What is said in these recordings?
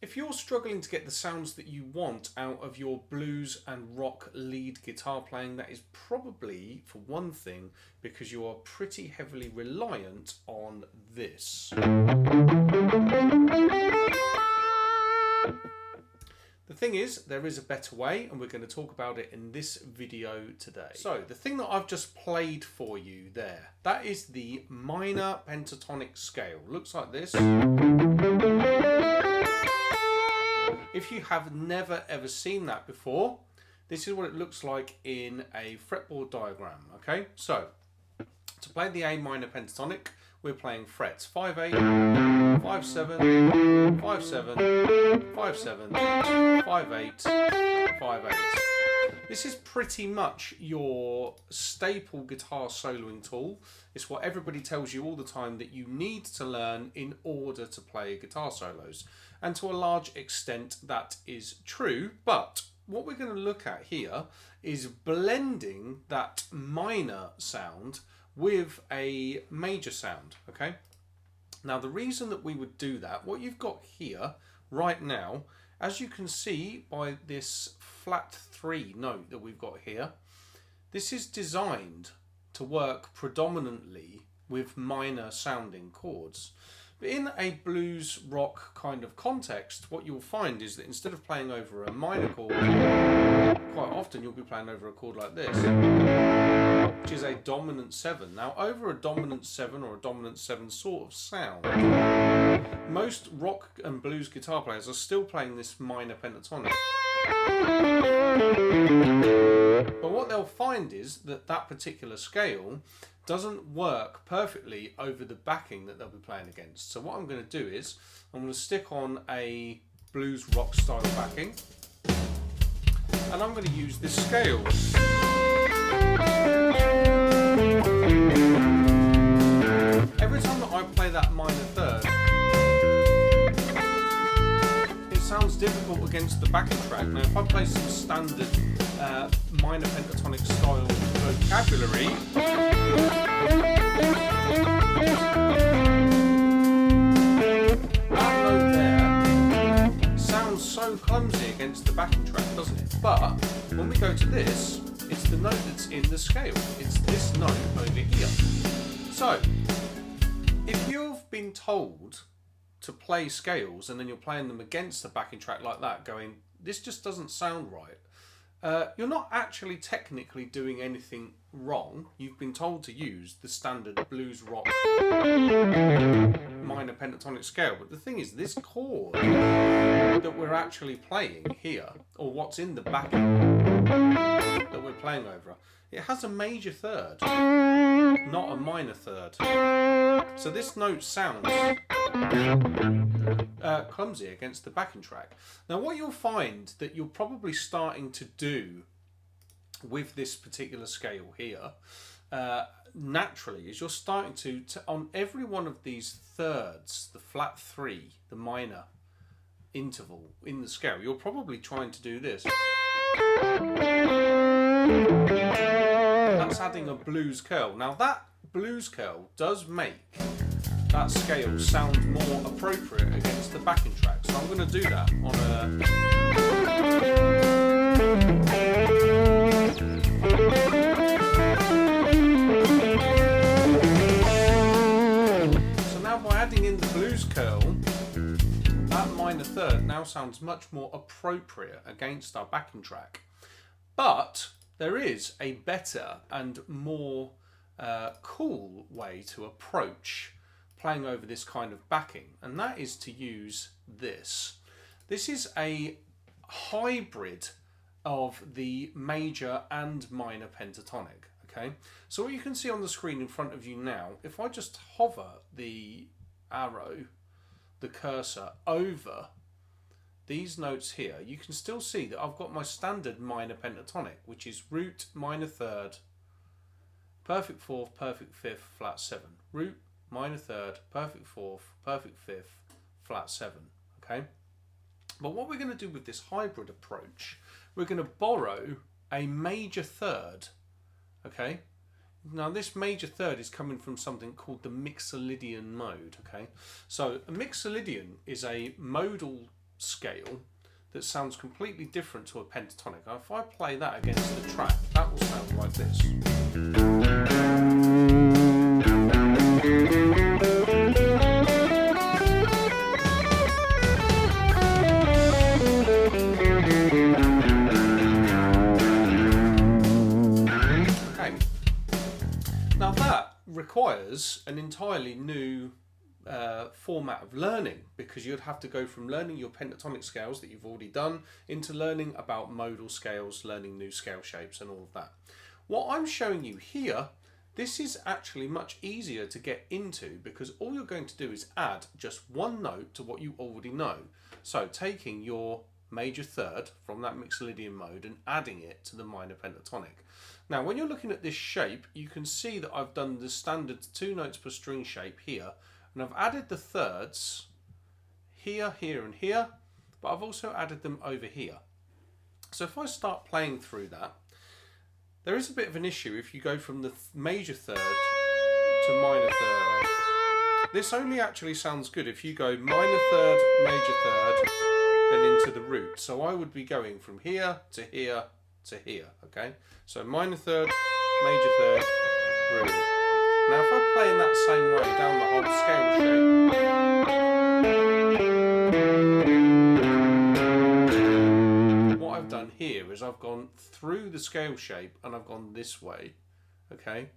If you're struggling to get the sounds that you want out of your blues and rock lead guitar playing, that is probably, for one thing, because you are pretty heavily reliant on this. The thing is, there is a better way, and we're going to talk about it in this video today. So, the thing that I've just played for you there, that is the minor pentatonic scale. Looks like this. If you have never ever seen that before, this is what it looks like in a fretboard diagram, okay? So, to play the A minor pentatonic, we're playing frets 5/8, 5/7, 5/7, 5/7, 5/8, 5/8. This is pretty much your staple guitar soloing tool. It's what everybody tells you all the time that you need to learn in order to play guitar solos. And to a large extent that is true, but what we're going to look at here is blending that minor sound with a major sound, okay? Now the reason that we would do that, what you've got here right now, as you can see by this flat 3 note that we've got here, this is designed to work predominantly with minor sounding chords. But in a blues rock kind of context, what you'll find is that instead of playing over a minor chord, quite often you'll be playing over a chord like this, which is a dominant 7. Now, over a dominant 7 or a dominant 7 sort of sound, most rock and blues guitar players are still playing this minor pentatonic. But what they'll find is that that particular scale doesn't work perfectly over the backing that they'll be playing against. So what I'm going to do is I'm going to stick on a blues rock style backing, and I'm going to use this scale. Every time that I play that minor third, it sounds difficult against the backing track. Now if I play some standard minor pentatonic style vocabulary, that note there sounds so clumsy against the backing track, doesn't it? But when we go to this, it's the note that's in the scale. It's this note over here. So, if you've been told to play scales and then you're playing them against the backing track like that, going, this just doesn't sound right, you're not actually technically doing anything wrong. You've been told to use the standard blues rock minor pentatonic scale, but the thing is, this chord that we're actually playing here, or what's in the backing that we're playing over, it has a major third, not a minor third. So this note sounds clumsy against the backing track. Now what you'll find that you're probably starting to do with this particular scale here, naturally, is you're starting to on every one of these thirds, the flat 3, the minor interval in the scale, you're probably trying to do this. That's adding a blues curl. Now that blues curl does make that scale sound more appropriate against the backing track. So I'm going to do that on So now by adding in the blues curl, that minor third now sounds much more appropriate against our backing track. But there is a better and more cool way to approach playing over this kind of backing, and that is to use this. This is a hybrid of the major and minor pentatonic, okay? So what you can see on the screen in front of you now, if I just hover the arrow, the cursor, over these notes here, you can still see that I've got my standard minor pentatonic, which is root, minor third, perfect fourth, perfect fifth, flat 7. Root, minor third, perfect fourth, perfect fifth, flat 7, okay? But what we're going to do with this hybrid approach, we're going to borrow a major third, okay? Now this major third is coming from something called the Mixolydian mode, okay? So a Mixolydian is a modal scale that sounds completely different to a pentatonic. Now, if I play that against the track, that will sound like this. Okay. Now that requires an entirely new format of learning, because you'd have to go from learning your pentatonic scales that you've already done into learning about modal scales, learning new scale shapes and all of that. What I'm showing you here, this is actually much easier to get into, because all you're going to do is add just one note to what you already know. So taking your major third from that Mixolydian mode and adding it to the minor pentatonic. Now when you're looking at this shape, you can see that I've done the standard 2 notes per string shape here, and I've added the thirds here, here and here, but I've also added them over here. So if I start playing through that, there is a bit of an issue if you go from the major third to minor third. This only actually sounds good if you go minor third, major third, then into the root. So I would be going from here to here to here, okay? So minor third, major third, root. Now if I play in that same way down the whole scale shape, what I've done here is I've gone through the scale shape and I've gone this way, okay?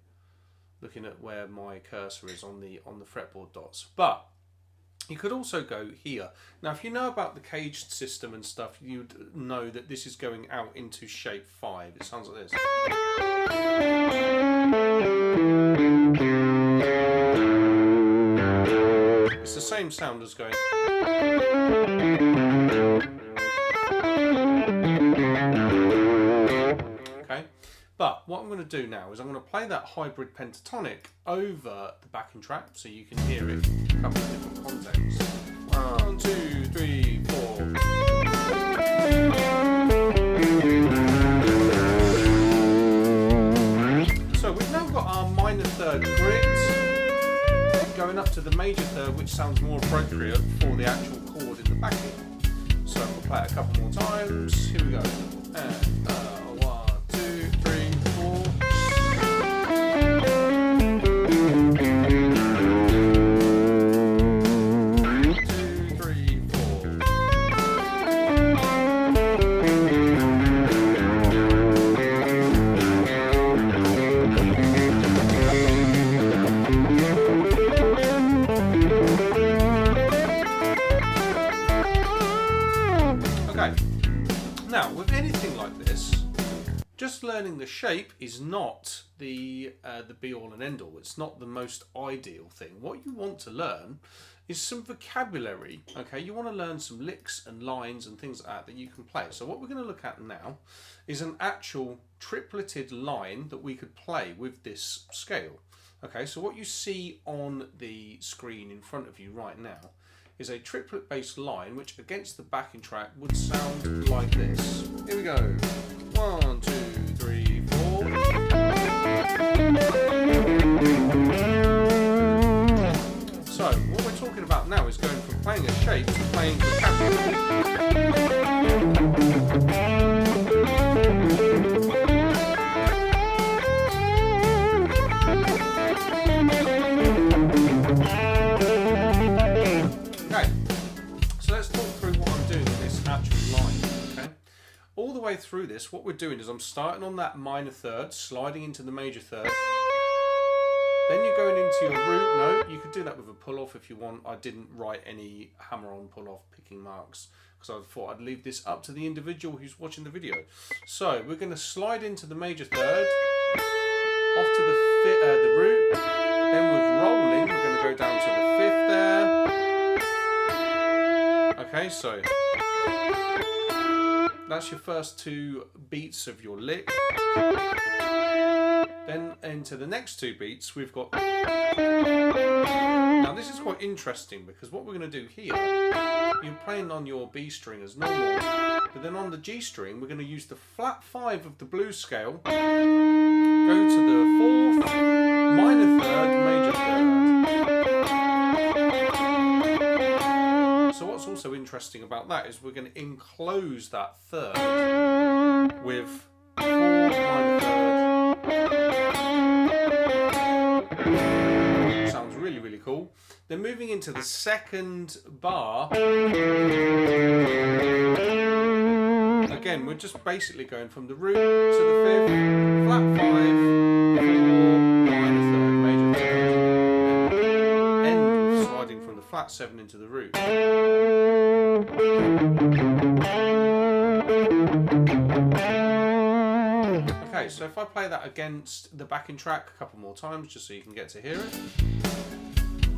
Looking at where my cursor is on the fretboard dots. But you could also go here. Now if you know about the caged system and stuff, you'd know that this is going out into shape 5. It sounds like this. It's the same sound as going. Okay, but what I'm going to do now is I'm going to play that hybrid pentatonic over the backing track so you can hear it in a couple of different contexts. 1, 2, 3, 4. So we've now got our minor third grit going up to the major third, which sounds more appropriate for the actual chord in the backing. So we'll play it a couple more times. Here we go. And 1, 2, 3, 4. Now, with anything like this, just learning the shape is not the be-all and end-all. It's not the most ideal thing. What you want to learn is some vocabulary. Okay, you want to learn some licks and lines and things like that you can play. So what we're going to look at now is an actual tripleted line that we could play with this scale. Okay, so what you see on the screen in front of you right now is a triplet based line which against the backing track would sound like this. Here we go. 1, 2, 3, 4. So what we're talking about now is going from playing a shape to playing vocabulary. All the way through this, what we're doing is I'm starting on that minor third, sliding into the major third. Then you're going into your root note. You could do that with a pull-off if you want. I didn't write any hammer-on pull-off picking marks because I thought I'd leave this up to the individual who's watching the video. So we're going to slide into the major third, off to the root. Then with rolling, we're going to go down to the 5th there. Okay, so that's your first 2 beats of your lick. Then into the next 2 beats we've got. Now this is quite interesting because what we're going to do here, you're playing on your B string as normal, but then on the G string we're going to use the flat 5 of the blues scale, go to the 4th, minor 3rd, major 3rd. So what's also also interesting about that is we're going to enclose that third with 4 minor third. Sounds really, really cool. Then moving into the second bar, again, we're just basically going from the root to the fifth, flat 5, 4, minor third, major third, end with sliding from the flat 7 into the root. Okay, so if I play that against the backing track a couple more times, just so you can get to hear it.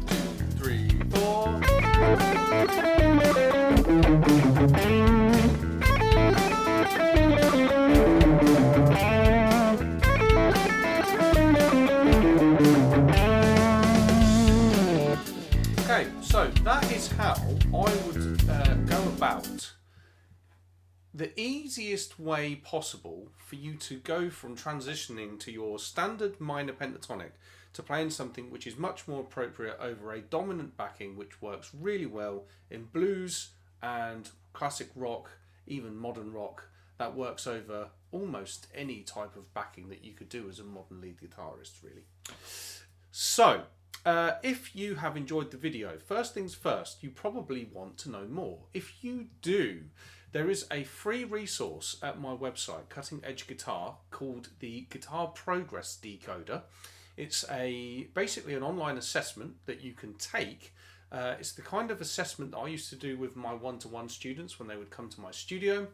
2, 3, 4. Okay, so that is how I would go about the easiest way possible for you to go from transitioning to your standard minor pentatonic to playing something which is much more appropriate over a dominant backing, which works really well in blues and classic rock, even modern rock, that works over almost any type of backing that you could do as a modern lead guitarist, really. So, if you have enjoyed the video, first things first, you probably want to know more. If you do, there is a free resource at my website, Cutting Edge Guitar, called the Guitar Progress Decoder. It's basically an online assessment that you can take. It's the kind of assessment that I used to do with my one-to-one students when they would come to my studio.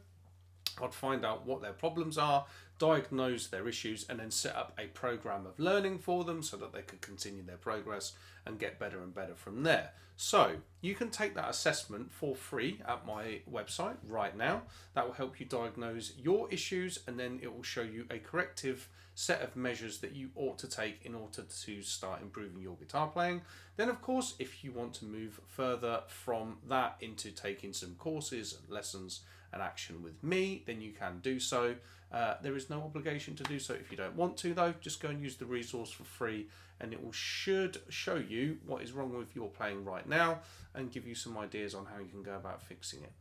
I'd find out what their problems are, diagnose their issues, and then set up a program of learning for them so that they could continue their progress and get better and better from there. So you can take that assessment for free at my website right now. That will help you diagnose your issues, and then it will show you a corrective set of measures that you ought to take in order to start improving your guitar playing. Then of course, if you want to move further from that into taking some courses and lessons and action with me, then you can do so. There is no obligation to do so if you don't want to, though. Just go and use the resource for free, and it should show you what is wrong with your playing right now and give you some ideas on how you can go about fixing it.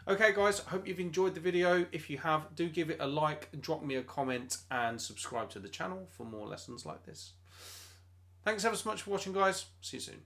Okay guys, I hope you've enjoyed the video. If you have, do give it a like, drop me a comment, and subscribe to the channel for more lessons like this. Thanks ever so much for watching, guys. See you soon.